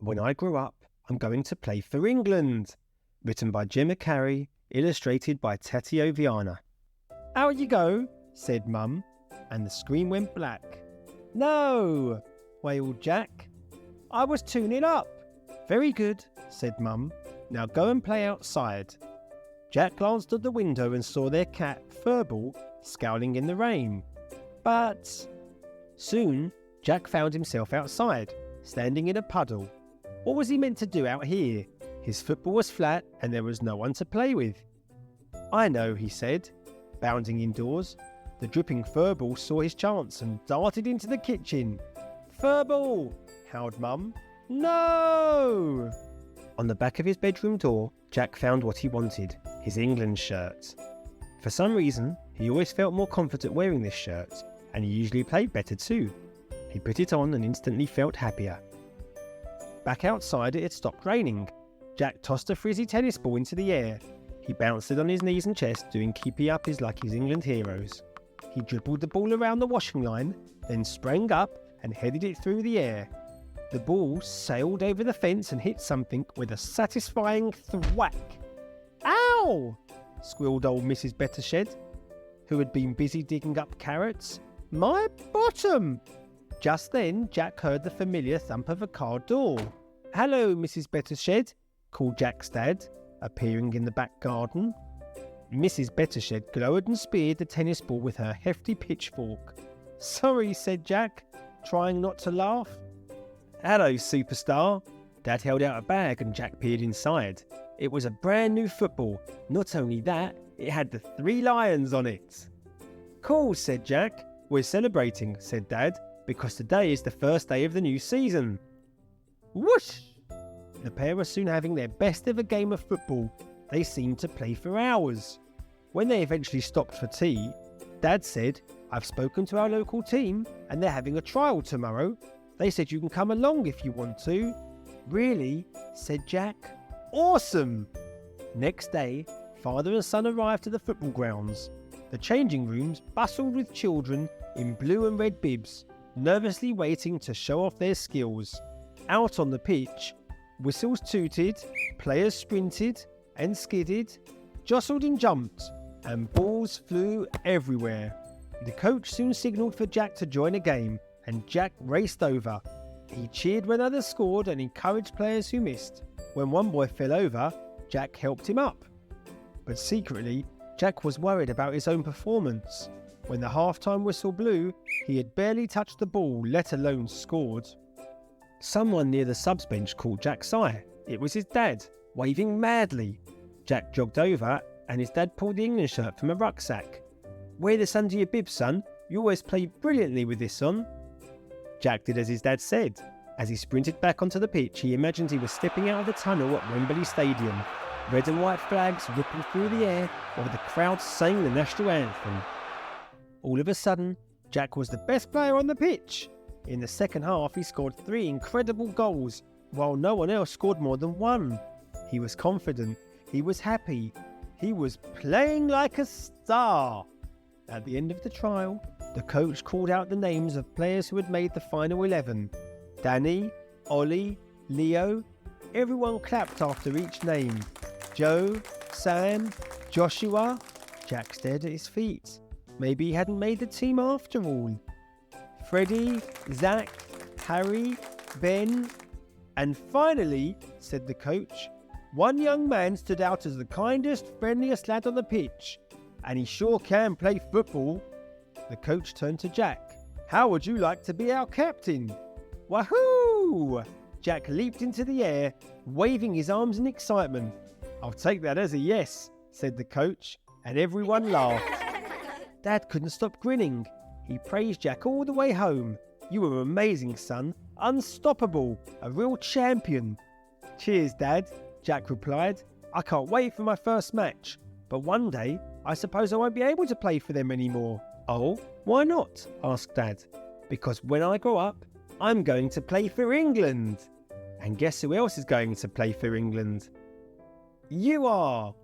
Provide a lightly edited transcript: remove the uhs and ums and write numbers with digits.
When I grow up, I'm going to play for England. Written by Gemma Cary, illustrated by Tati Viana. Out you go, said Mum, and the screen went black. No, wailed Jack. I was 2-0 up. Very good, said Mum. Now go and play outside. Jack glanced at the window and saw their cat, Furball, scowling in the rain. But soon, Jack found himself outside, standing in a puddle. What was he meant to do out here? His football was flat and there was no one to play with. I know, he said, bounding indoors. The dripping Furball saw his chance and darted into the kitchen. Furball! Howled Mum. No! On the back of his bedroom door, Jack found what he wanted, his England shirt. For some reason, he always felt more confident wearing this shirt, and he usually played better too. He put it on and instantly felt happier. Back outside, it had stopped raining. Jack tossed a frizzy tennis ball into the air. He bounced it on his knees and chest, doing keepy-uppies like his England heroes. He dribbled the ball around the washing line, then sprang up and headed it through the air. The ball sailed over the fence and hit something with a satisfying thwack. Ow! Squealed old Mrs. Bettershed, who had been busy digging up carrots. My bottom! Just then, Jack heard the familiar thump of a car door. Hello, Mrs. Bettershed, called Jack's dad, appearing in the back garden. Mrs. Bettershed glowered and speared the tennis ball with her hefty pitchfork. Sorry, said Jack, trying not to laugh. Hello, superstar. Dad held out a bag and Jack peered inside. It was a brand new football. Not only that, it had the 3 lions on it. Cool, said Jack. We're celebrating, said Dad, because today is the first day of the new season. Whoosh! The pair were soon having their best ever game of football. They seemed to play for hours. When they eventually stopped for tea, Dad said, I've spoken to our local team and they're having a trial tomorrow. They said you can come along if you want to. Really? Said Jack. Awesome! Next day, father and son arrived to the football grounds. The changing rooms bustled with children in blue and red bibs, nervously waiting to show off their skills. Out on the pitch, whistles tooted, players sprinted and skidded, jostled and jumped, and balls flew everywhere. The coach soon signalled for Jack to join a game, and Jack raced over. He cheered when others scored and encouraged players who missed. When one boy fell over, Jack helped him up. But secretly, Jack was worried about his own performance. When the half-time whistle blew, he had barely touched the ball, let alone scored. Someone near the subs bench called Jack's eye. It was his dad, waving madly. Jack jogged over, and his dad pulled the England shirt from a rucksack. Wear this under your bib, son. You always play brilliantly with this on. Jack did as his dad said. As he sprinted back onto the pitch, he imagined he was stepping out of the tunnel at Wembley Stadium. Red and white flags rippling through the air while the crowd sang the national anthem. All of a sudden, Jack was the best player on the pitch. In the second half, he scored 3 incredible goals, while no one else scored more than 1. He was confident. He was happy. He was playing like a star. At the end of the trial, the coach called out the names of players who had made the final 11. Danny, Ollie, Leo. Everyone clapped after each name. Joe, Sam, Joshua. Jack stared at his feet. Maybe he hadn't made the team after all. Freddie, Zach, Harry, Ben. And finally, said the coach, one young man stood out as the kindest, friendliest lad on the pitch. And he sure can play football. The coach turned to Jack. How would you like to be our captain? Wahoo! Jack leaped into the air, waving his arms in excitement. I'll take that as a yes, said the coach, and everyone laughed. Dad couldn't stop grinning. He praised Jack all the way home. You were amazing, son. Unstoppable. A real champion. Cheers, Dad, Jack replied. I can't wait for my first match. But one day, I suppose I won't be able to play for them anymore. Oh, why not? Asked Dad. Because when I grow up, I'm going to play for England. And guess who else is going to play for England? You are!